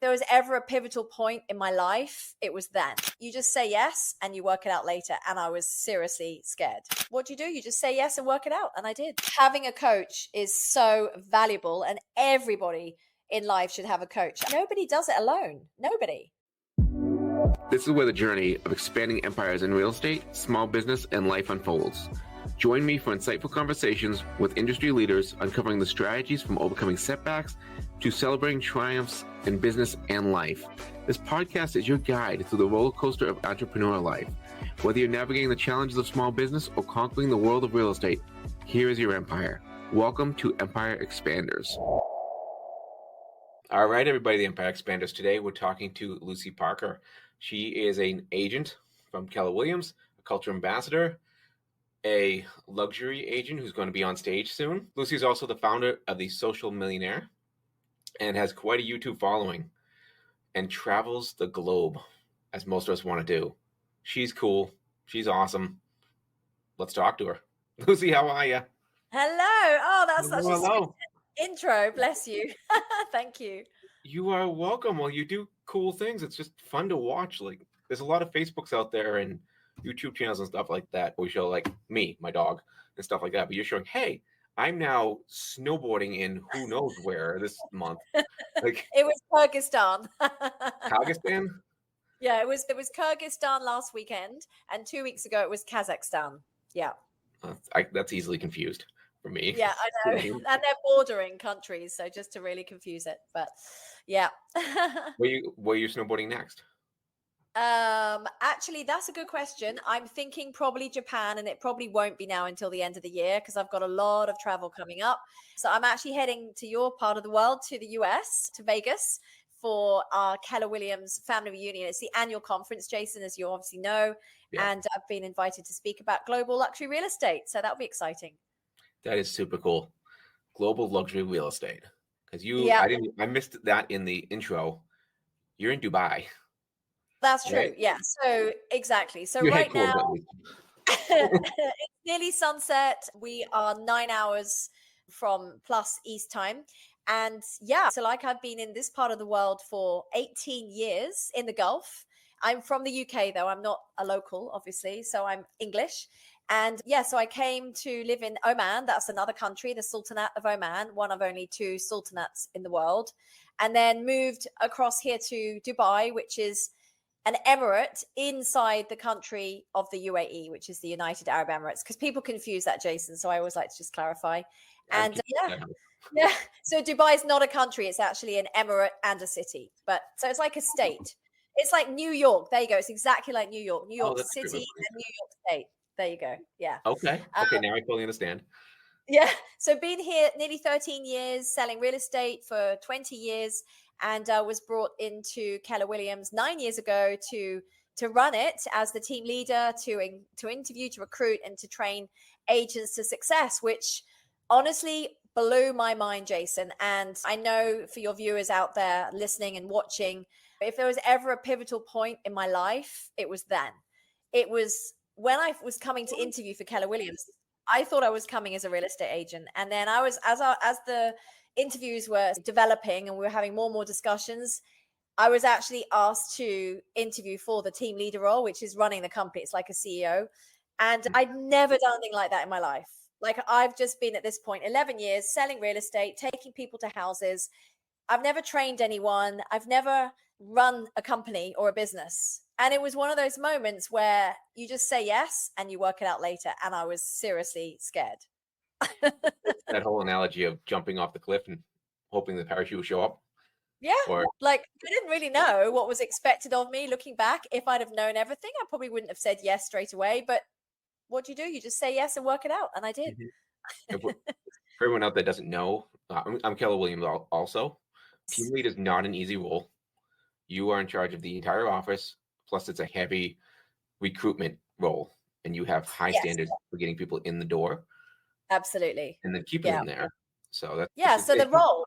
there was ever a pivotal point in my life, it was then. You just say yes and you work it out later. And I was seriously scared. What do? You just say yes and work it out. And I did. Having a coach is so valuable, and everybody in life should have a coach. Nobody does it alone. Nobody. This is where the journey of expanding empires in real estate, small business, and life unfolds. Join me for insightful conversations with industry leaders, uncovering the strategies from overcoming setbacks to celebrating triumphs in business and life. This podcast is your guide through the roller coaster of entrepreneurial life. Whether you're navigating the challenges of small business or conquering the world of real estate, here is your empire. Welcome to Empire Expanders. All right, everybody, the Empire Expanders. Today, we're talking to Lucy Parker. She is an agent from Keller Williams, a culture ambassador, a luxury agent who's going to be on stage soon. Lucy is also the founder of The Social Millionaire and has quite a YouTube following and travels the globe, as most of us want to do. She's cool. She's awesome. Let's talk to her. Lucy, how are you? Hello. Oh, that's such a Hello. sweet intro. Bless you. Thank you. You are welcome. Well, you do cool things. It's just fun to watch. Like, there's a lot of Facebooks out there and YouTube channels and stuff like that where we show, like, me, my dog, and stuff like that. But you're showing, hey, I'm now snowboarding in who knows where this month. Like, it was Kyrgyzstan. Kyrgyzstan? Yeah, it was Kyrgyzstan last weekend, and 2 weeks ago it was Kazakhstan. Yeah. That's easily confused for me. Yeah, I know. And they're bordering countries, so just to really confuse it. But yeah. Where you snowboarding next? Actually, that's a good question. I'm thinking probably Japan, and it probably won't be now until the end of the year because I've got a lot of travel coming up. So I'm actually heading to your part of the world, to the US, to Vegas, for our Keller Williams family reunion. It's the annual conference, Jason, as you obviously know. Yeah. And I've been invited to speak about global luxury real estate. So that'll be exciting. That is super cool. Global luxury real estate. Because I missed that in the intro. You're in Dubai. That's true. Right? Yeah. So exactly. So right now it's nearly sunset. We are 9 hours from plus East time. And yeah, so like I've been in this part of the world for 18 years in the Gulf. I'm from the UK though. I'm not a local, obviously. So I'm English. And yeah, so I came to live in Oman. That's another country, the Sultanate of Oman, one of only 2 sultanates in the world. And then moved across here to Dubai, which is an emirate inside the country of the UAE, which is the United Arab Emirates, because people confuse that, Jason. So I always like to just clarify. And yeah. So Dubai is not a country; it's actually an emirate and a city. But so it's like a state. It's like New York. There you go. It's exactly like New York City and New York State. There you go. Yeah. Okay. Now I fully understand. Yeah. So been here nearly 13 years, selling real estate for 20 years. And was brought into Keller Williams 9 years ago to run it as the team leader, to interview, to recruit, and to train agents to success, which honestly blew my mind, Jason. And I know for your viewers out there listening and watching, if there was ever a pivotal point in my life, it was then. It was when I was coming to interview for Keller Williams. I thought I was coming as a real estate agent, and then I was as the interviews were developing and we were having more and more discussions, I was actually asked to interview for the team leader role, which is running the company. It's like a CEO. And I'd never done anything like that in my life. Like, I've just been at this point 11 years selling real estate, taking people to houses. I've never trained anyone. I've never run a company or a business. And it was one of those moments where you just say yes and you work it out later. And I was seriously scared. That whole analogy of jumping off the cliff and hoping the parachute will show up. Yeah. Like, I didn't really know what was expected of me looking back. If I'd have known everything, I probably wouldn't have said yes straight away. But what do? You just say yes and work it out. And I did. Mm-hmm. For everyone out there doesn't know, I'm Keller Williams also. Team lead is not an easy role. You are in charge of the entire office. Plus, it's a heavy recruitment role. And you have high standards for getting people in the door. Absolutely. And then keeping them there. So that's so the role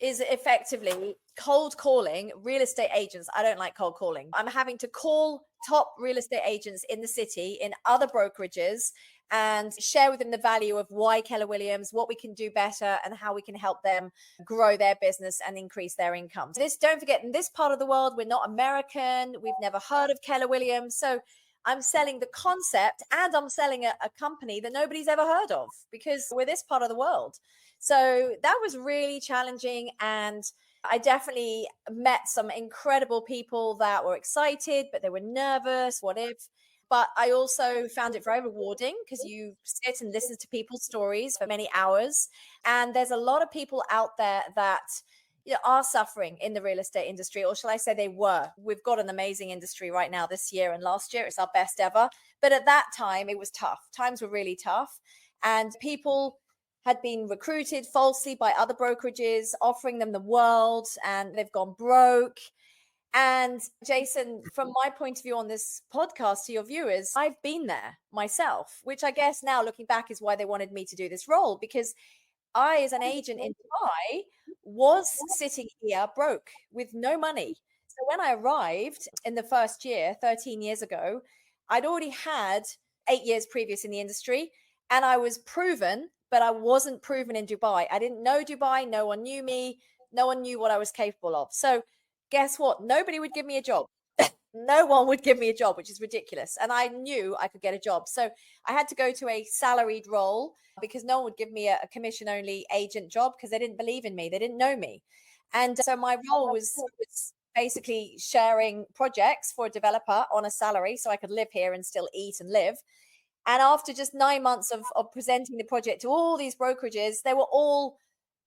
is effectively cold calling real estate agents. I don't like cold calling. I'm having to call top real estate agents in the city, in other brokerages, and share with them the value of why Keller Williams, what we can do better, and how we can help them grow their business and increase their income. This, don't forget, in this part of the world, we're not American. We've never heard of Keller Williams. So I'm selling the concept, and I'm selling a company that nobody's ever heard of, because we're this part of the world. So that was really challenging. And I definitely met some incredible people that were excited, but they were nervous. What if? But I also found it very rewarding, because you sit and listen to people's stories for many hours. And there's a lot of people out there that are suffering in the real estate industry, or shall I say they were. We've got an amazing industry right now this year, and last year it's our best ever. But at that time, it was tough. Times were really tough. And people had been recruited falsely by other brokerages, offering them the world, and they've gone broke. And Jason, from my point of view on this podcast to your viewers, I've been there myself, which I guess now looking back is why they wanted me to do this role, because I, as an agent in Dubai, was sitting here broke with no money. So when I arrived in the first year, 13 years ago, I'd already had 8 years previous in the industry, and I was proven, but I wasn't proven in Dubai. I didn't know Dubai. No one knew me. No one knew what I was capable of. So guess what? Nobody would give me a job. No one would give me a job, which is ridiculous. And I knew I could get a job. So I had to go to a salaried role, because no one would give me a commission only agent job, because they didn't believe in me. They didn't know me. And so my role was basically sharing projects for a developer on a salary, so I could live here and still eat and live. And after just 9 months of presenting the project to all these brokerages, they were all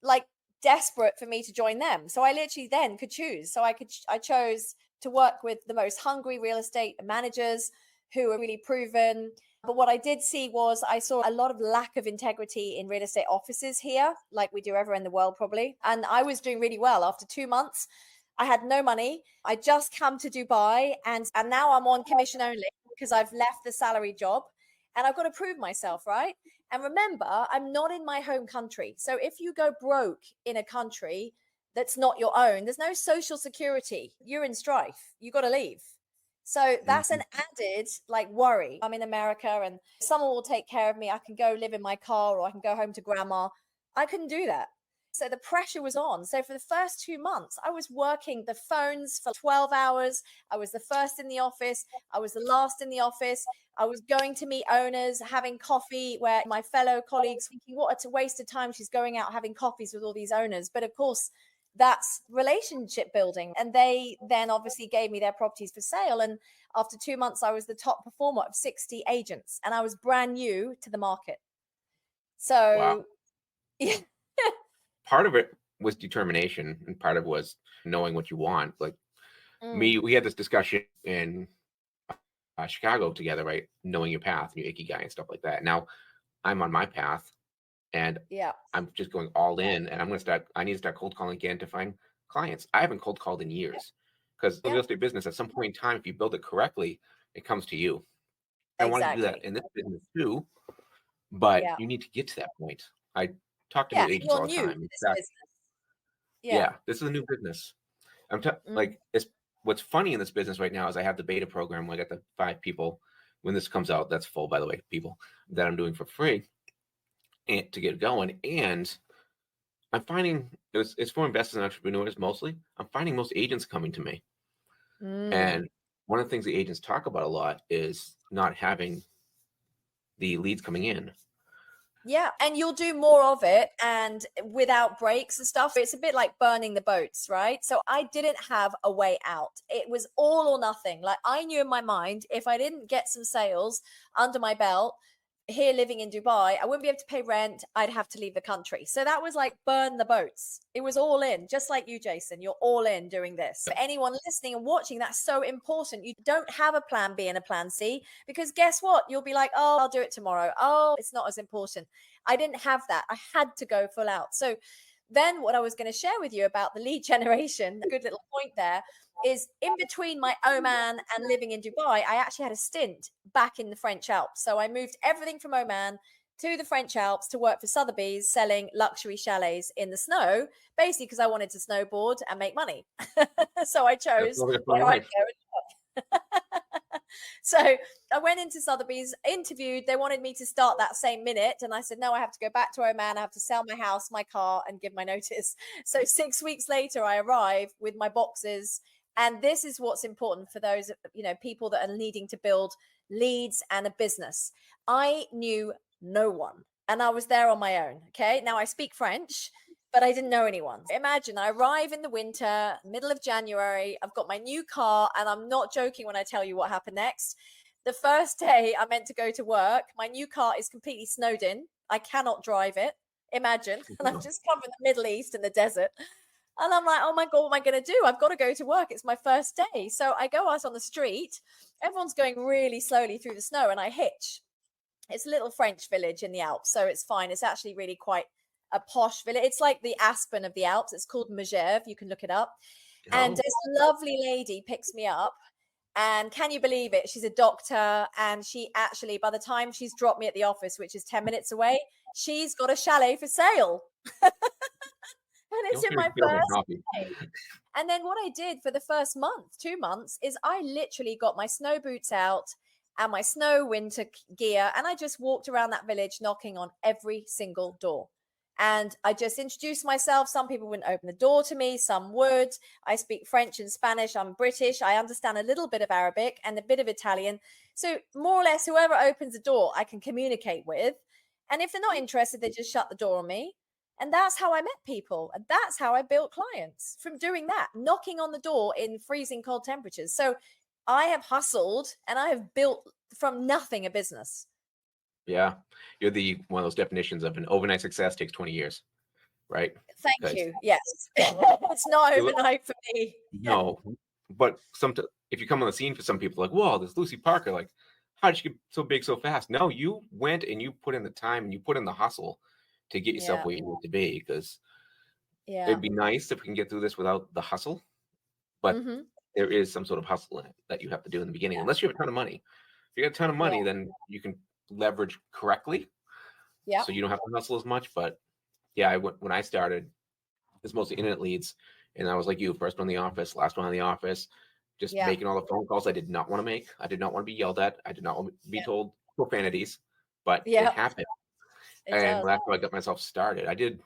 like desperate for me to join them. So I literally then could choose. So I chose to work with the most hungry real estate managers who are really proven. But what I did see was I saw a lot of lack of integrity in real estate offices here, like we do everywhere in the world probably. And I was doing really well. After 2 months, I had no money. I just come to Dubai, and now I'm on commission only, because I've left the salary job, and I've got to prove myself, right? And remember, I'm not in my home country. So if you go broke in a country that's not your own, there's no social security. You're in strife. You got to leave. So that's an added like worry. I'm in America and someone will take care of me. I can go live in my car, or I can go home to grandma. I couldn't do that. So the pressure was on. So for the first 2 months, I was working the phones for 12 hours. I was the first in the office. I was the last in the office. I was going to meet owners, having coffee, where my fellow colleagues thinking, what a waste of time. She's going out having coffees with all these owners. But of course, that's relationship building. And they then obviously gave me their properties for sale. And after 2 months, I was the top performer of 60 agents, and I was brand new to the market. So, Wow. yeah. Part of it was determination, and part of it was knowing what you want. Like we had this discussion in Chicago together, right? Knowing your path and your ikigai and stuff like that. Now I'm on my path, and I'm just going all in, and I need to start cold calling again to find clients. I haven't cold called in years, because the real estate business, at some point in time, if you build it correctly, it comes to you. I want to do that in this business too, but you need to get to that point. I talk to new agents all the time. This is a new business. Like, it's what's funny in this business right now is I have the beta program. I got the 5 people. When this comes out, that's full, by the way, people that I'm doing for free and to get going. And I'm finding it's for investors and entrepreneurs mostly. I'm finding most agents coming to me. And one of the things the agents talk about a lot is not having the leads coming in. Yeah, and you'll do more of it and without breaks and stuff. It's a bit like burning the boats, right? So I didn't have a way out. It was all or nothing. Like, I knew in my mind, if I didn't get some sales under my belt here living in Dubai, I wouldn't be able to pay rent. I'd have to leave the country. So that was like burn the boats. It was all in, just like you, Jason. You're all in doing this. For anyone listening and watching, that's so important. You don't have a plan B and a plan C, because guess what? You'll be like, oh, I'll do it tomorrow. Oh, it's not as important. I didn't have that. I had to go full out. So then what I was going to share with you about the lead generation, a good little point there, is in between my Oman and living in Dubai, I actually had a stint back in the French Alps. So I moved everything from Oman to the French Alps to work for Sotheby's selling luxury chalets in the snow, basically because I wanted to snowboard and make money. So I chose where I'd go and work. So I went into Sotheby's, interviewed. They wanted me to start that same minute. And I said, no, I have to go back to Oman. I have to sell my house, my car, and give my notice. So 6 weeks later, I arrive with my boxes. And this is what's important for those, people that are needing to build leads and a business. I knew no one, and I was there on my own. Okay. Now I speak French, but I didn't know anyone. Imagine I arrive in the winter, middle of January. I've got my new car, and I'm not joking when I tell you what happened next. The first day I meant to go to work, my new car is completely snowed in. I cannot drive it. Imagine. And I've just come from the Middle East in the desert. And I'm like, oh my God, what am I going to do? I've got to go to work. It's my first day. So I go out on the street. Everyone's going really slowly through the snow, and I hitch. It's a little French village in the Alps, so it's fine. It's actually really quite a posh village. It's like the Aspen of the Alps. It's called Megève. You can look it up. And this lovely lady picks me up. And can you believe it? She's a doctor. And she actually, by the time she's dropped me at the office, which is 10 minutes away, she's got a chalet for sale. And it's in my first day. And then what I did for the first month, 2 months, is I literally got my snow boots out and my snow winter gear. And I just walked around that village knocking on every single door. And I just introduced myself. Some people wouldn't open the door to me. Some would. I speak French and Spanish. I'm British. I understand a little bit of Arabic and a bit of Italian. So more or less, whoever opens the door, I can communicate with. And if they're not interested, they just shut the door on me. And that's how I met people. And that's how I built clients, from doing that, knocking on the door in freezing cold temperatures. So I have hustled and I have built from nothing a business. Yeah. You're one of those definitions of an overnight success takes 20 years, right? Thank you. Yes. It's not overnight for me. No. But if you come on the scene for some people, like, whoa, there's Lucy Parker. Like, how did you get so big so fast? No, you went and you put in the time and you put in the hustle to get yourself where you need to be, because it'd be nice if we can get through this without the hustle. But there is some sort of hustle in it that you have to do in the beginning, unless you have a ton of money. If you got a ton of money, then you can leverage correctly. Yeah. So you don't have to hustle as much. But yeah, when I started, it's mostly internet leads. And I was like you, first one in the office, last one in the office, just making all the phone calls I did not want to make. I did not want to be yelled at. I did not want to be told profanities, but it happened. And that's how I got myself started. I think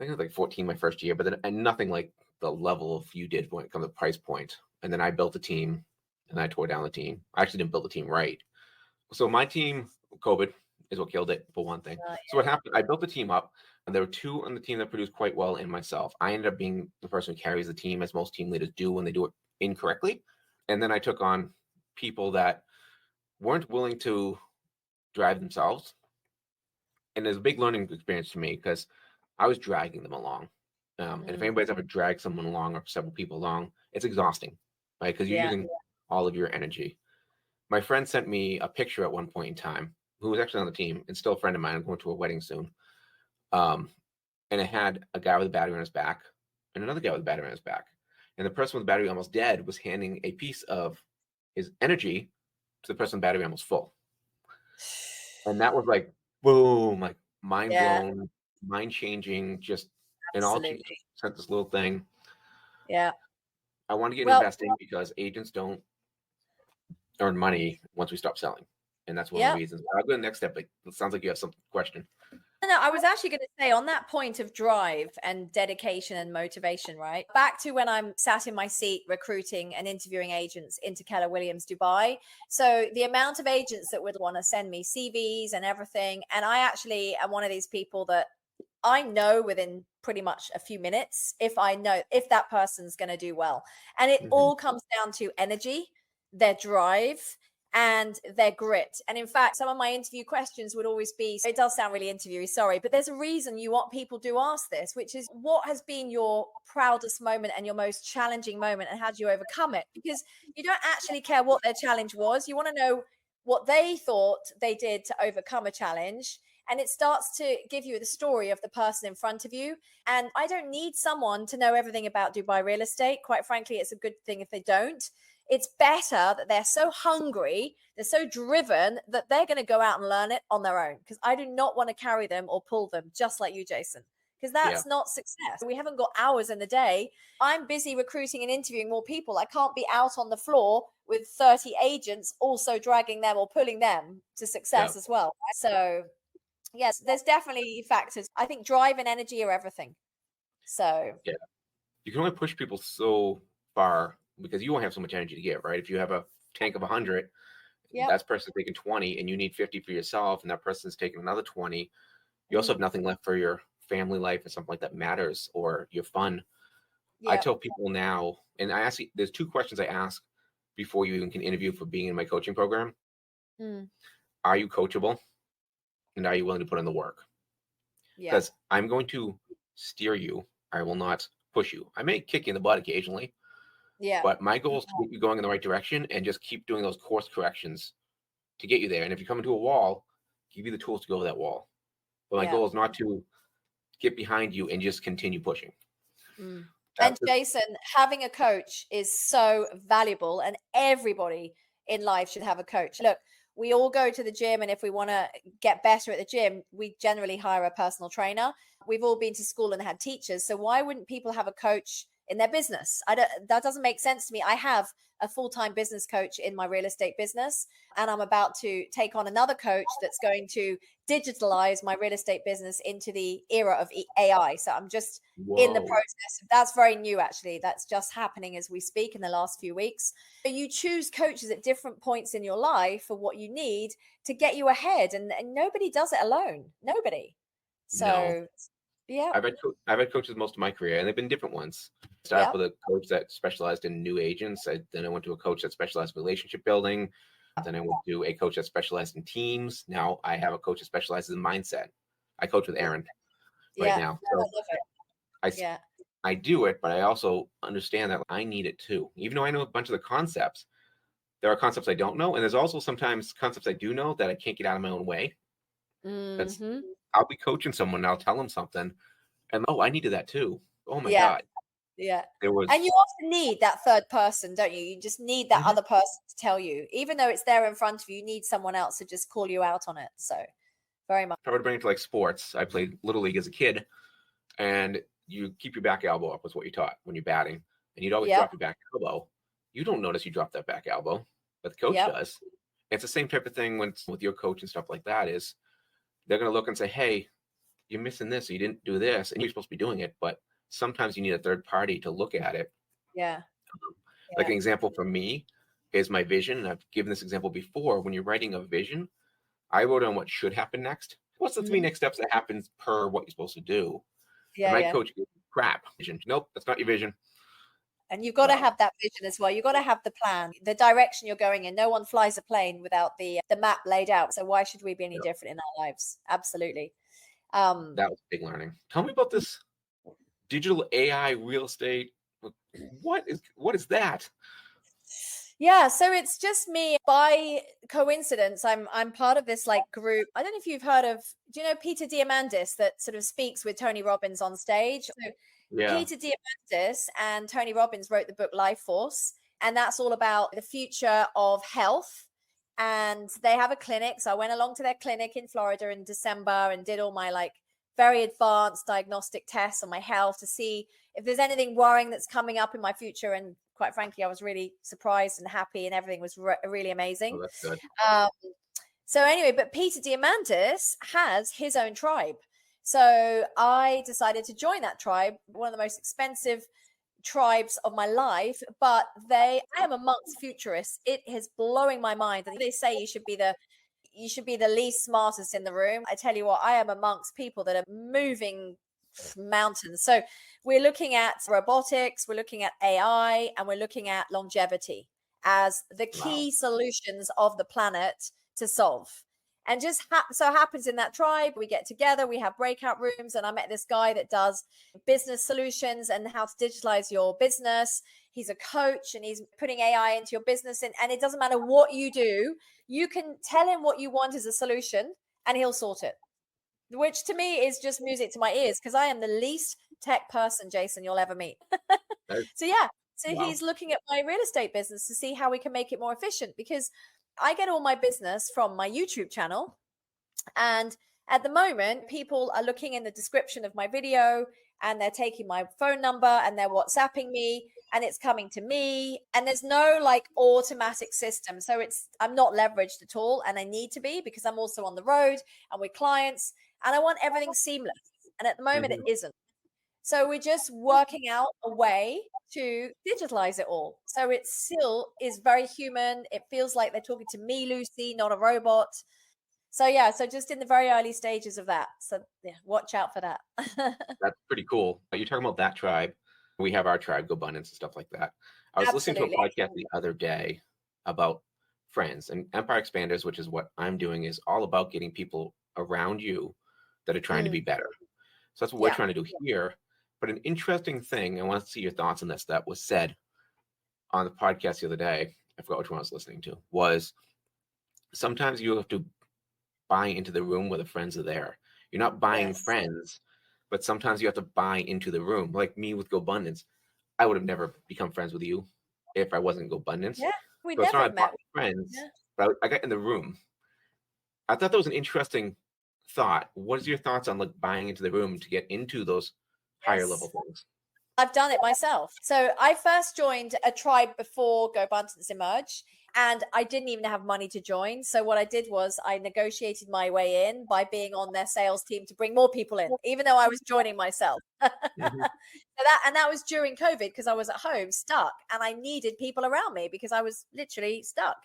it was like 14 my first year, but then nothing like the level of you did when it comes to price point. And then I built a team and I tore down the team. I actually didn't build the team right. So my team, COVID is what killed it, for one thing. So what happened, I built the team up, and there were two on the team that produced quite well, and myself. I ended up being the person who carries the team, as most team leaders do when they do it incorrectly. And then I took on people that weren't willing to drive themselves. And there's a big learning experience for me, because I was dragging them along. And if anybody's ever dragged someone along or several people along, it's exhausting, right? Because you're using all of your energy. My friend sent me a picture at one point in time, who was actually on the team and still a friend of mine. I'm going to a wedding soon. And it had a guy with a battery on his back and another guy with a battery on his back. And the person with the battery almost dead was handing a piece of his energy to the person with the battery almost full. And that was like, boom, like mind blown, mind changing, just in all sent this little thing. Yeah. I want to get investing because agents don't earn money once we stop selling. And that's one of the reasons. I'll go to the next step. But it sounds like you have some question. No, I was actually going to say, on that point of drive and dedication and motivation, right? Back to when I'm sat in my seat recruiting and interviewing agents into Keller Williams Dubai. So the amount of agents that would want to send me CVs and everything. And I actually am one of these people that I know within pretty much a few minutes if that person's going to do well. And it all comes down to energy, their drive, and their grit. And in fact, some of my interview questions would always be, it does sound really interviewy, sorry, but there's a reason people do ask this, which is, what has been your proudest moment and your most challenging moment, and how do you overcome it? Because you don't actually care what their challenge was. You want to know what they thought they did to overcome a challenge. And it starts to give you the story of the person in front of you. And I don't need someone to know everything about Dubai real estate. Quite frankly, it's a good thing if they don't. it's better that they're so hungry, they're so driven that they're going to go out and learn it on their own, because I do not want to carry them or pull them, just like you, Jason, because that's not success. We haven't got hours in the day. I'm busy recruiting and interviewing more people. I can't be out on the floor with 30 agents also dragging them or pulling them to success as well. So yes, there's definitely factors. I think drive and energy are everything. So you can only push people so far because you won't have so much energy to give, right? If you have a tank of 100, that person's taking 20 and you need 50 for yourself, and that person's taking another 20. You also have nothing left for your family life or something like that matters, or your fun. I tell people now, and I ask, there's 2 questions I ask before you even can interview for being in my coaching program. Are you coachable? And are you willing to put in the work? Because I'm going to steer you. I will not push you. I may kick you in the butt occasionally. But my goal is to get you going in the right direction and just keep doing those course corrections to get you there. And if you come into a wall, give you the tools to go over that wall. But my goal is not to get behind you and just continue pushing. And Jason, having a coach is so valuable, and everybody in life should have a coach. Look, we all go to the gym, and if we want to get better at the gym, we generally hire a personal trainer. We've all been to school and had teachers. So why wouldn't people have a coach in their business? That doesn't make sense to me. I have a full-time business coach in my real estate business, and I'm about to take on another coach that's going to digitalize my real estate business into the era of AI. So I'm just in the process. That's very new, actually. That's just happening as we speak in the last few weeks. So you choose coaches at different points in your life for what you need to get you ahead, and nobody does it alone. Nobody. So I've had coaches most of my career, and they've been different ones. I started with a coach that specialized in new agents. Then I went to a coach that specialized in relationship building. Then I went to a coach that specialized in teams. Now I have a coach that specializes in mindset. I coach with Aaron now. So I love it. I do it, but I also understand that I need it too. Even though I know a bunch of the concepts, there are concepts I don't know. And there's also sometimes concepts I do know that I can't get out of my own way. I'll be coaching someone and I'll tell them something, and I needed that too. Oh my God. And you often need that third person, don't you? You just need that other person to tell you, even though it's there in front of you, you need someone else to just call you out on it. So very much. I would bring it to like sports. I played Little League as a kid, and you keep your back elbow up was what you taught when you're batting, and you'd always drop your back elbow. You don't notice you drop that back elbow, but the coach does. It's the same type of thing with your coach and stuff like that. Is they're going to look and say, hey, you're missing this, or you didn't do this, and you're supposed to be doing it. But sometimes you need a third party to look at it. Like an example for me is my vision. And I've given this example before. When you're writing a vision, I wrote on what should happen next. What's the 3 next steps that happens per what you're supposed to do? And my coach goes, crap, vision. Nope, that's not your vision. And you've got to have that vision as well. You've got to have the plan, the direction you're going in. No one flies a plane without the map laid out. So why should we be any different in our lives? Absolutely. That was big learning. Tell me about this digital AI real estate. What is that? Yeah, so it's just me. By coincidence, I'm part of this like group. I don't know if you've heard of, do you know Peter Diamandis that sort of speaks with Tony Robbins on stage? So Peter Diamandis and Tony Robbins wrote the book Life Force, and that's all about the future of health. And they have a clinic. So I went along to their clinic in Florida in December and did all my like very advanced diagnostic tests on my health to see if there's anything worrying that's coming up in my future. And quite frankly, I was really surprised and happy, and everything was really amazing. Oh, that's good. So anyway, but Peter Diamandis has his own tribe. So I decided to join that tribe, one of the most expensive tribes of my life, but I am amongst futurists. It is blowing my mind. And they say you should be the least smartest in the room. I tell you what, I am amongst people that are moving mountains. So we're looking at robotics, we're looking at AI, and we're looking at longevity as the key solutions of the planet to solve. And just so happens in that tribe, we get together, we have breakout rooms, and I met this guy that does business solutions and how to digitalize your business. He's a coach and he's putting AI into your business. And it doesn't matter what you do, you can tell him what you want as a solution and he'll sort it, which to me is just music to my ears because I am the least tech person, Jason, you'll ever meet. So yeah, So Wow. he's looking at my real estate business to see how we can make it more efficient, because I get all my business from my YouTube channel. And at the moment, people are looking in the description of my video and they're taking my phone number and they're WhatsApping me and it's coming to me. And there's no like automatic system. So I'm not leveraged at all. And I need to be, because I'm also on the road and with clients and I want everything seamless. And at the moment, Mhm. it isn't. So we're just working out a way to digitalize it all. So it still is very human. It feels like they're talking to me, Lucy, not a robot. So yeah, so just in the very early stages of that. So yeah, watch out for that. That's pretty cool. You're talking about that tribe. We have our tribe, GoBundance and stuff like that. I was listening to a Absolutely. podcast the other day about friends, and Empire Expanders, which is what I'm doing, is all about getting people around you that are trying to be better. So that's what we're Yeah. trying to do here. But an interesting thing, I want to see your thoughts on this, that was said on the podcast the other day, I forgot which one I was listening to, was sometimes you have to buy into the room where the friends are there. You're not buying Yes. friends, but sometimes you have to buy into the room. Like me with GoBundance, I would have never become friends with you if I wasn't GoBundance. Yeah. We So it's never not I have bought met. friends, Yeah. but I got in the room. I thought that was an interesting thought. What is your thoughts on like buying into the room to get into those higher Yes. level things? I've done it myself. So I first joined a tribe before GoBundance emerged, and I didn't even have money to join. So what I did was I negotiated my way in by being on their sales team to bring more people in, even though I was joining myself. Mhm. So that was during COVID, because I was at home stuck and I needed people around me because I was literally stuck.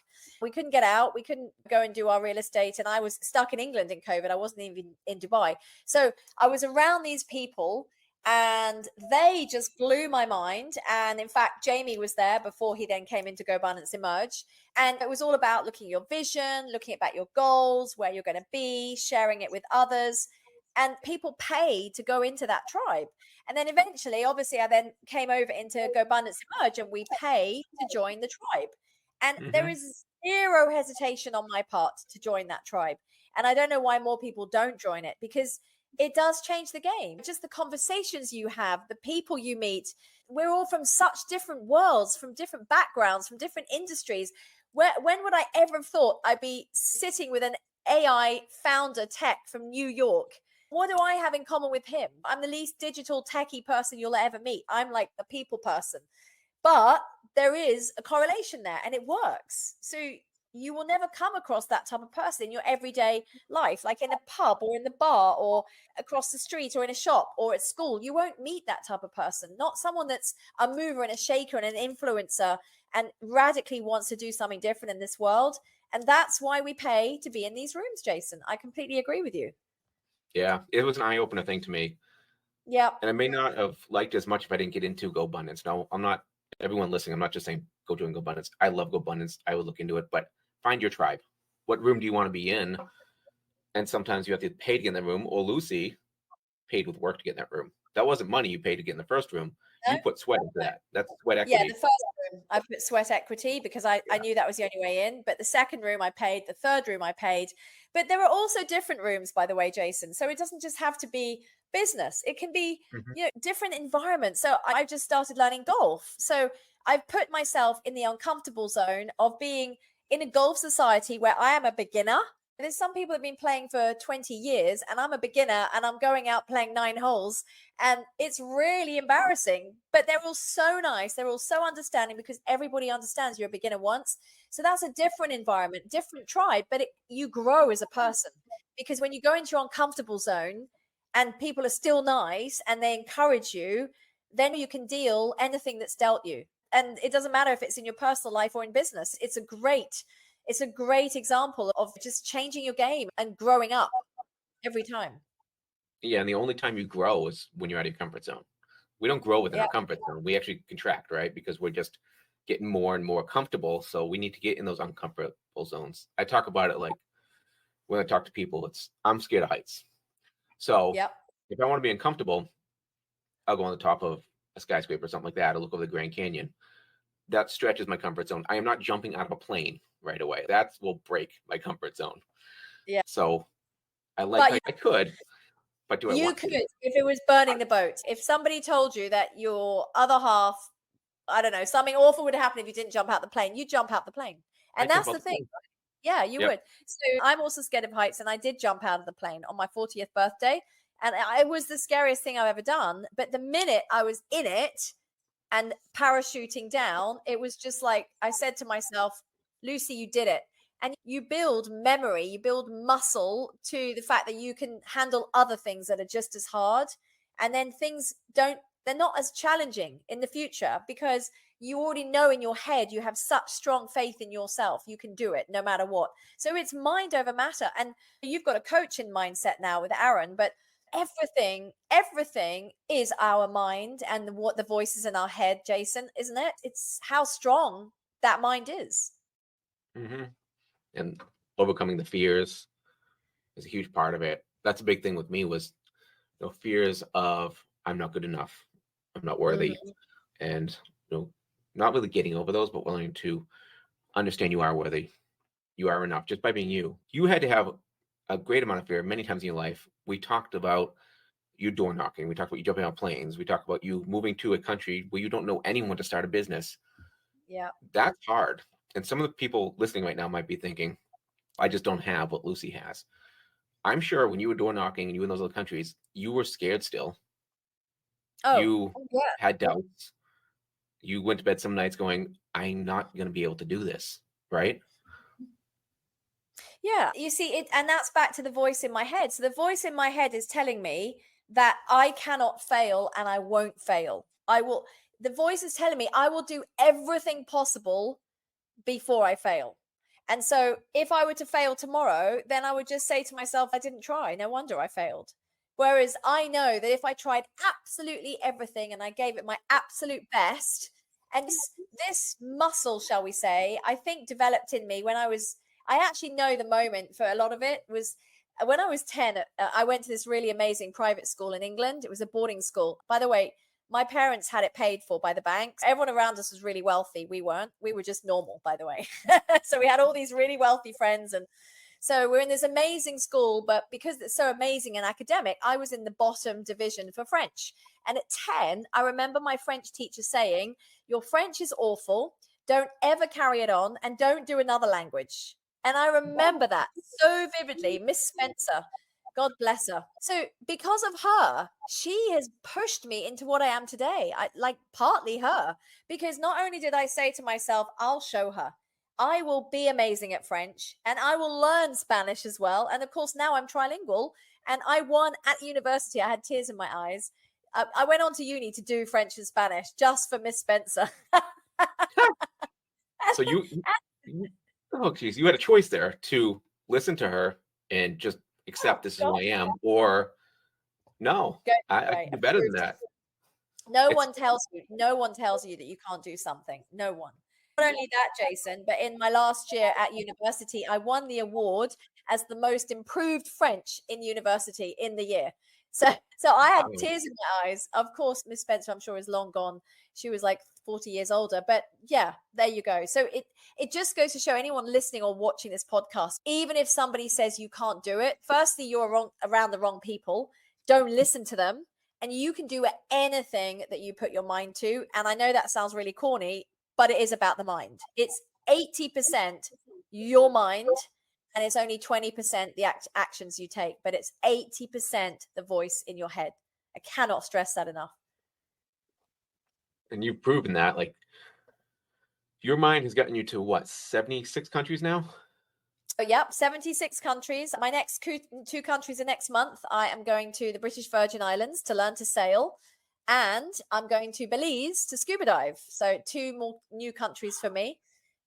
We couldn't get out, we couldn't go and do our real estate, and I was stuck in England in COVID. I wasn't even in Dubai. So I was around these people and they just blew my mind. And in fact, Jamie was there before he then came into GoBundance Emerge. And it was all about looking at your vision, looking about your goals, where you're going to be, sharing it with others. And people pay to go into that tribe. And then eventually, obviously, I then came over into GoBundance Emerge and we pay to join the tribe. And there Mhm. is zero hesitation on my part to join that tribe. And I don't know why more people don't join it, because it does change the game. Just the conversations you have, the people you meet. We're all from such different worlds, from different backgrounds, from different industries. When would I ever have thought I'd be sitting with an AI founder tech from New York? What do I have in common with him? I'm the least digital techie person you'll ever meet. I'm like a people person. But there is a correlation there and it works. So you will never come across that type of person in your everyday life, like in a pub or in the bar or across the street or in a shop or at school. You won't meet that type of person, not someone that's a mover and a shaker and an influencer and radically wants to do something different in this world. And that's why we pay to be in these rooms, Jason. I completely agree with you. Yeah, it was an eye opener thing to me. Yeah. And I may not have liked it as much if I didn't get into GoBundance. No, I'm not, everyone listening, I'm not just saying go join GoBundance. I love GoBundance. I would look into it, but find your tribe. What room do you want to be in? And sometimes you have to pay to get in the room, or Lucy paid with work to get in that room. That wasn't money you paid to get in the first room. You put sweat into that. That's sweat Yeah, equity. the first room I put sweat equity because I knew that was the only way in. But the second room I paid, the third room I paid. But there are also different rooms, by the way, Jason. So it doesn't just have to be business. It can be, Mhm. different environments. So I've just started learning golf. So I've put myself in the uncomfortable zone of being in a golf society where I am a beginner. There's some people that have been playing for 20 years and I'm a beginner and I'm going out playing 9 holes and it's really embarrassing, but they're all so nice, they're all so understanding because everybody understands you're a beginner once. So that's a different environment, different tribe, but you grow as a person, because when you go into your uncomfortable zone and people are still nice and they encourage you, then you can deal anything that's dealt you. And it doesn't matter if it's in your personal life or in business. It's a great example of just changing your game and growing up every time. Yeah, and the only time you grow is when you're out of your comfort zone. We don't grow within Yeah. our comfort zone. We actually contract, right? Because we're just getting more and more comfortable. So we need to get in those uncomfortable zones. I talk about it like when I talk to people, I'm scared of heights. So Yep. if I want to be uncomfortable, I'll go on the top of a skyscraper or something like that. I'll look over the Grand Canyon. That stretches my comfort zone. I am not jumping out of a plane right away. That will break my comfort zone. Yeah. So I But I could, but do I you want could, to? if it was burning the boat. If somebody told you that your other half I don't know, something awful would happen if you didn't jump out the plane. You jump out the plane. And I jump that's out the the thing. plane. Yeah, you Yep. would. So I'm also scared of heights, and I did jump out of the plane on my 40th birthday. And it was the scariest thing I've ever done. But the minute I was in it and parachuting down, it was just like I said to myself, Lucy, you did it. And you build memory, you build muscle to the fact that you can handle other things that are just as hard. And then things they're not as challenging in the future because you already know in your head, you have such strong faith in yourself. You can do it no matter what. So it's mind over matter. And you've got a coaching mindset now with Aaron, but everything is our mind and what the voices in our head, Jason, isn't it? It's how strong that mind is. Mm-hmm. And overcoming the fears is a huge part of it. That's a big thing with me was fears of I'm not good enough, I'm not worthy, and not really getting over those, but willing to understand you are worthy, you are enough just by being you. You had to have a great amount of fear many times in your life. We talked about you door knocking, we talked about you jumping on planes, we talked about you moving to a country where you don't know anyone to start a business. Yeah, that's hard. And some of the people listening right now might be thinking, I just don't have what Lucy has. I'm sure when you were door knocking and you were in those other countries, you were scared still. You had doubts. You went to bed some nights going, I'm not going to be able to do this, right? Yeah, you see it, and that's back to the voice in my head. So the voice in my head is telling me that I cannot fail and I won't fail. The voice is telling me I will do everything possible before I fail. And so if I were to fail tomorrow, then I would just say to myself, I didn't try. No wonder I failed. Whereas I know that if I tried absolutely everything and I gave it my absolute best, and this muscle, shall we say, I think developed in me when I actually know the moment for a lot of it was when I was 10. I went to this really amazing private school in England. It was a boarding school. By the way, my parents had it paid for by the banks. Everyone around us was really wealthy. We weren't. We were just normal, by the way. So we had all these really wealthy friends. And so we're in this amazing school, but because it's so amazing and academic, I was in the bottom division for French. And at 10, I remember my French teacher saying, your French is awful. Don't ever carry it on and don't do another language. And I remember that so vividly. Miss Spencer, God bless her. So because of her, she has pushed me into what I am today. Partly her, because not only did I say to myself, I'll show her. I will be amazing at French and I will learn Spanish as well. And of course, now I'm trilingual and I won at university. I had tears in my eyes. I went on to uni to do French and Spanish just for Miss Spencer. So oh geez, you had a choice there to listen to her and just accept this is who I am, or no, I can do better than that. No one tells you that you can't do something. No one. Not only that, Jason, but in my last year at university, I won the award as the most improved French in university in the year. So I had tears in my eyes. Of course, Miss Spencer, I'm sure, is long gone. She was like 40 years older, but yeah, there you go. So it just goes to show anyone listening or watching this podcast, even if somebody says you can't do it, firstly, you're around the wrong people. Don't listen to them. And you can do anything that you put your mind to. And I know that sounds really corny, but it is about the mind. It's 80% your mind, and it's only 20% the actions you take, but it's 80% the voice in your head. I cannot stress that enough. And you've proven that, like, your mind has gotten you to what, 76 countries now? Oh, yep, 76 countries. My next two countries are next month. I am going to the British Virgin Islands to learn to sail, and I'm going to Belize to scuba dive. So 2 more new countries for me.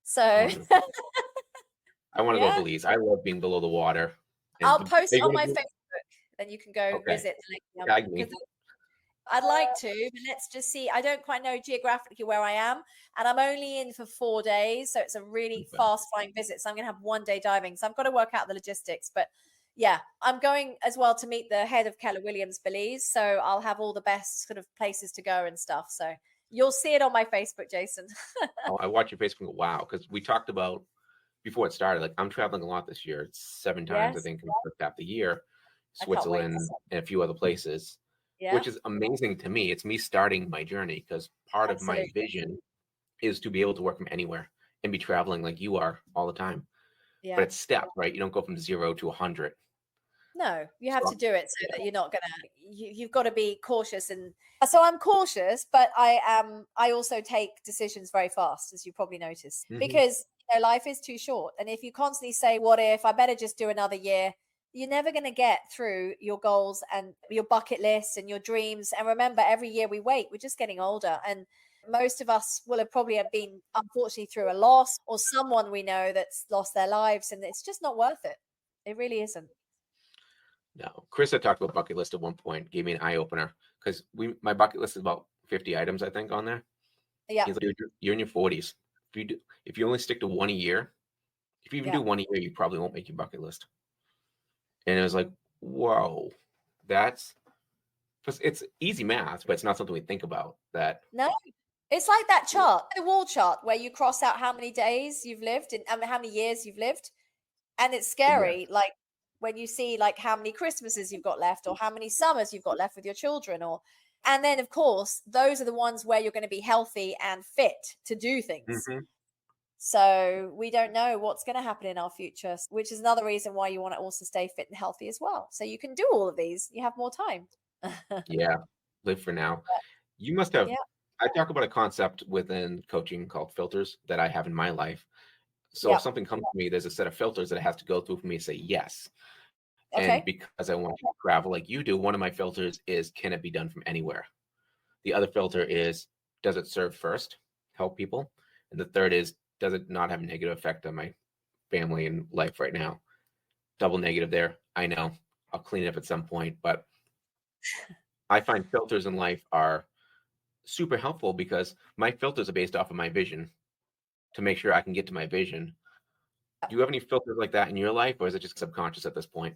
So I want to go to Belize. I love being below the water. I'll post it on my Facebook, then you can go visit. I'd like to, but let's just see. I don't quite know geographically where I am, and I'm only in for 4 days, so it's a really fast flying visit. So I'm going to have 1 day diving. So I've got to work out the logistics, but yeah, I'm going as well to meet the head of Keller Williams Belize. So I'll have all the best sort of places to go and stuff. So you'll see it on my Facebook, Jason. I watch your Facebook and go, wow, because we talked about before it started, like I'm traveling a lot this year. It's 7 times, I think, in the first half of the year, Switzerland and a few other places. Yeah, which is amazing to me. It's me starting my journey because part of my absolutely. vision is to be able to work from anywhere and be traveling like you are all the time. But Yeah. it's step, right? You don't go from 0 to 100. No, you have to So do it so that you're not gonna. You've got to be cautious, and so I'm cautious, but I also take decisions very fast, as you probably notice, mhm, because life is too short, and if you constantly say, "What if I better just do another year?" You're never going to get through your goals and your bucket list and your dreams. And remember, every year we wait, we're just getting older, and most of us will have probably have been unfortunately through a loss or someone we know that's lost their lives, and it's just not worth it. It really isn't. no. Chris had talked about bucket list at one point, gave me an eye opener because my bucket list is about 50 items, I think, on there. Yeah. He's like, you're in your 40s. If you only stick to one a year, if you even Yeah. do one a year, you probably won't make your bucket list. And it was like, whoa, that's it's easy math, but it's not something we think about. That No, it's like that chart, the wall chart, where you cross out how many days you've lived and how many years you've lived. And it's yeah, scary, like when you see like how many Christmases you've got left or how many summers you've got left with your children, or and then of course those are the ones where you're going to be healthy and fit to do things. hmm So we don't know what's going to happen in our future, which is another reason why you want to also stay fit and healthy as well. So you can do all of these. You have more time. yeah, live for now. You must have. Yeah. I talk about a concept within coaching called filters that I have in my life. So Yeah. if something comes to me, there's a set of filters that it has to go through for me to say yes. And Okay. because I want to travel like you do, one of my filters is, can it be done from anywhere? The other filter is, does it serve first, help people? And the third is, does it not have a negative effect on my family and life right now? Double negative there. I know. I'll clean it up at some point, but I find filters in life are super helpful because my filters are based off of my vision to make sure I can get to my vision. Do you have any filters like that in your life, or is it just subconscious at this point?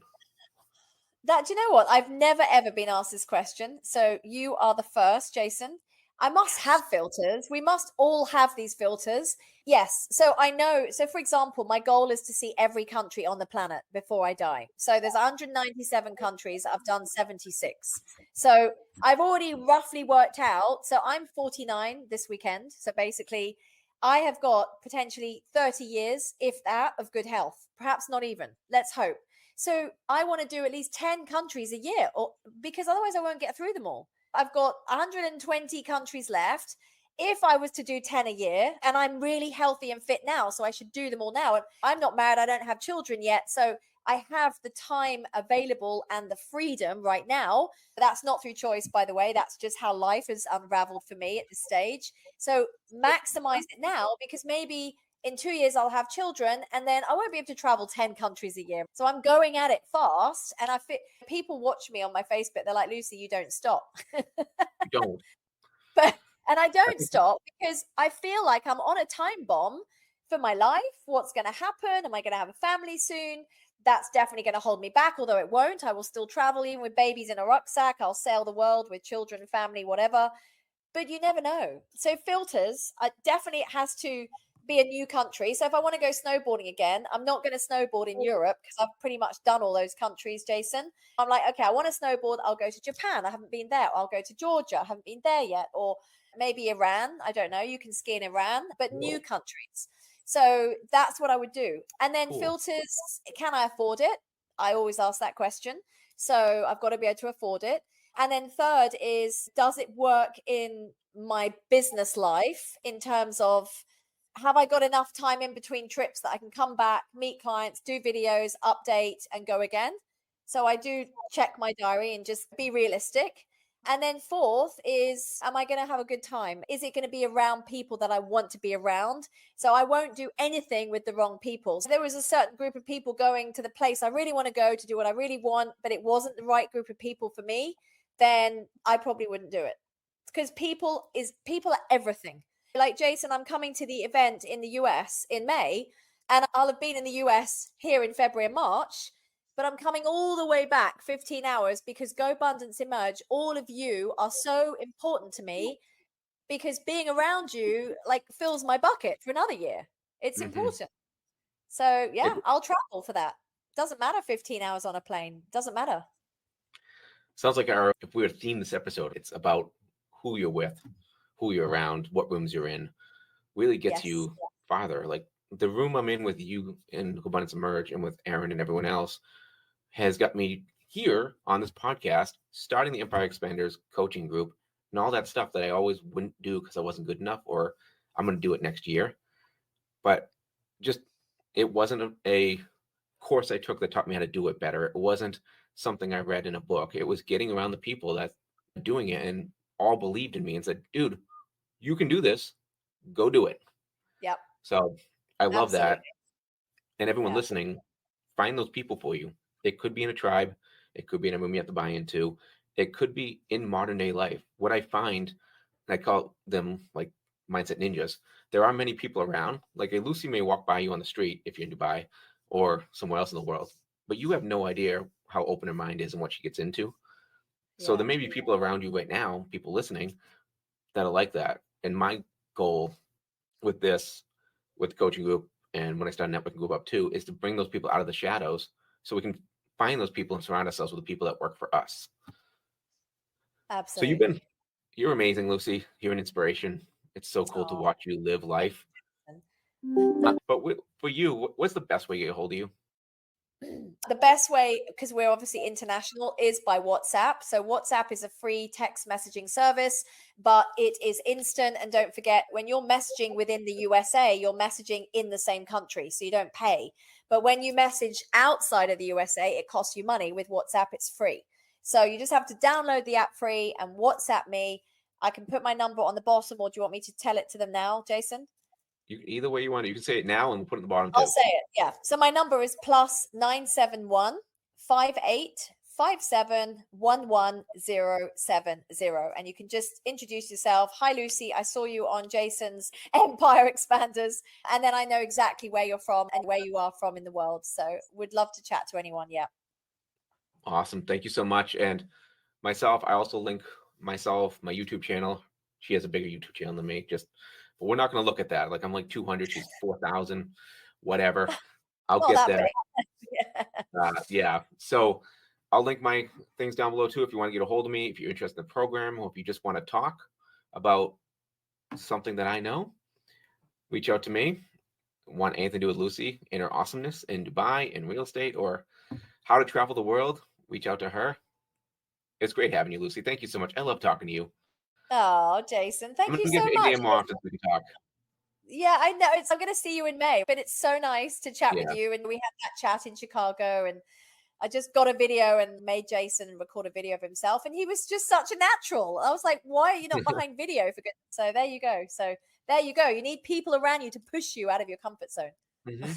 That do you know what? I've never ever been asked this question. So you are the first, Jason. I must have filters. We must all have these filters. Yes. So I know. So for example, my goal is to see every country on the planet before I die. So there's 197 countries. I've done 76. So I've already roughly worked out. So I'm 49 this weekend. So basically, I have got potentially 30 years, if that, of good health. Perhaps not even. Let's hope. So I want to do at least 10 countries a year, or because otherwise I won't get through them all. I've got 120 countries left. If I was to do 10 a year, and I'm really healthy and fit now, so I should do them all now. And I'm not married, I don't have children yet. So I have the time available and the freedom right now. That's not through choice, by the way. That's just how life has unraveled for me at this stage. So maximize it now, because maybe in 2 years I'll have children and then I won't be able to travel 10 countries a year. So I'm going at it fast, and I fit people watch me on my Facebook. They're like, Lucy, you don't stop. You don't. But and I I don't think stop because I feel like I'm on a time bomb for my life. What's going to happen? Am I going to have a family soon? That's definitely going to hold me back, although it won't. I will still travel even with babies in a rucksack. I'll sail the world with children, family, whatever. But you never know. So filters, definitely it has to be a new country. So if I want to go snowboarding again, I'm not going to snowboard in Europe because I've pretty much done all those countries, Jason. I'm like, okay, I want to snowboard. I'll go to Japan. I haven't been there. I'll go to Georgia. I haven't been there yet. Or maybe Iran. I don't know. You can ski in Iran, but new Whoa, countries. So that's what I would do. And then cool. filters, can I afford it? I always ask that question. So I've got to be able to afford it. And then third is, does it work in my business life in terms of, have I got enough time in between trips that I can come back, meet clients, do videos, update, and go again? So I do check my diary and just be realistic. And then fourth is, am I going to have a good time? Is it going to be around people that I want to be around? So I won't do anything with the wrong people. So there was a certain group of people going to the place I really want to go to do what I really want, but it wasn't the right group of people for me, then I probably wouldn't do it. Because people are everything. Like Jason, I'm coming to the event in the US in May, and I'll have been in the US here in February and March, but I'm coming all the way back 15 hours because Go Abundance Emerge, all of you are so important to me, because being around you like fills my bucket for another year. It's hmm important. So It, yeah, I'll travel for that. Doesn't matter 15 hours on a plane. Doesn't matter. Sounds like if we were to theme this episode, it's about who you're with, who you're around, what rooms you're in, really gets you farther. Like the room I'm in with you in Abundance Emerge and with Aaron and everyone else has got me here on this podcast, starting the Empire Expanders coaching group and all that stuff that I always wouldn't do because I wasn't good enough, or I'm going to do it next year. But just, it wasn't a course I took that taught me how to do it better. It wasn't something I read in a book. It was getting around the people that were doing it and all believed in me and said, dude, you can do this. Go do it. Yep. So I love Absolutely. that. And everyone listening, find those people for you. It could be in a tribe. It could be in a room you have to buy into. It could be in modern day life. What I find, and I call them like mindset ninjas, there are many people around. Like a Lucy may walk by you on the street if you're in Dubai or somewhere else in the world, but you have no idea how open her mind is and what she gets into. So there may be people around you right now, people listening, that are like that. And my goal with this, with the coaching group, and when I started networking group up too, is to bring those people out of the shadows so we can find those people and surround ourselves with the people that work for us. Absolutely. So you're amazing, Lucy. You're an inspiration. It's so cool to watch you live life. But for you, what's the best way to get a hold of you? The best way, because we're obviously international, is by WhatsApp. So WhatsApp is a free text messaging service, but it is instant. And don't forget, when you're messaging within the USA, you're messaging in the same country, so you don't pay. But when you message outside of the USA, it costs you money. With WhatsApp, it's free. So you just have to download the app free and WhatsApp me. I can put my number on the bottom, or do you want me to tell it to them now, Jason? Either way you want it. You can say it now and put it at the bottom. I'll say it. Yeah. So my number is +971 58 57 11070, and you can just introduce yourself. Hi, Lucy. I saw you on Jason's Empire Expanders, and then I know exactly where you're from and where you are from in the world. So would love to chat to anyone. Yeah. Awesome. Thank you so much. And myself, I also link myself, my YouTube channel. She has a bigger YouTube channel than me. But we're not going to look at that. Like I'm like 200, she's 4,000, whatever. I'll get there. Yeah. So I'll link my things down below too if you want to get a hold of me, if you're interested in the program, or if you just want to talk about something that I know, reach out to me. Want anything to do with Lucy and her awesomeness in Dubai, in real estate, or how to travel the world, reach out to her. It's great having you, Lucy. Thank you so much. I love talking to you. Oh, Jason, thank you so much. More often we can talk. Yeah, I know. I'm going to see you in May, but it's so nice to chat with you. And we had that chat in Chicago, and I just got a video and made Jason record a video of himself, and he was just such a natural. I was like, why are you not behind video for goodness? So there you go. You need people around you to push you out of your comfort zone. Mm-hmm.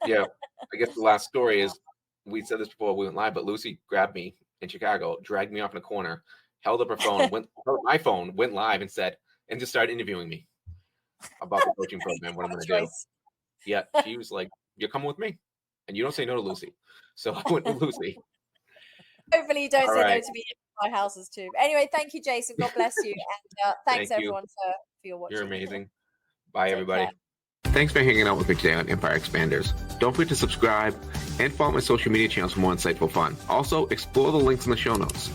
Yeah. I guess the last story is, we said this before we went live, but Lucy grabbed me in Chicago, dragged me off in a corner, held up her phone, my phone, went live and just started interviewing me about the coaching program, what I'm going to do. Yeah. She was like, you're coming with me and you don't say no to Lucy. So I went with Lucy. Hopefully you don't say no to me in my houses too. Anyway, thank you, Jason. God bless you. And thanks everyone for your watching. You're amazing. Bye, everybody. Care. Thanks for hanging out with me today on Empire Expanders. Don't forget to subscribe and follow my social media channels for more insightful fun. Also, explore the links in the show notes.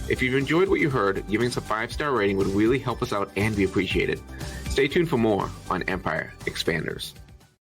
If you've enjoyed what you heard, giving us a 5-star rating would really help us out and be appreciated. Stay tuned for more on Empire Expanders.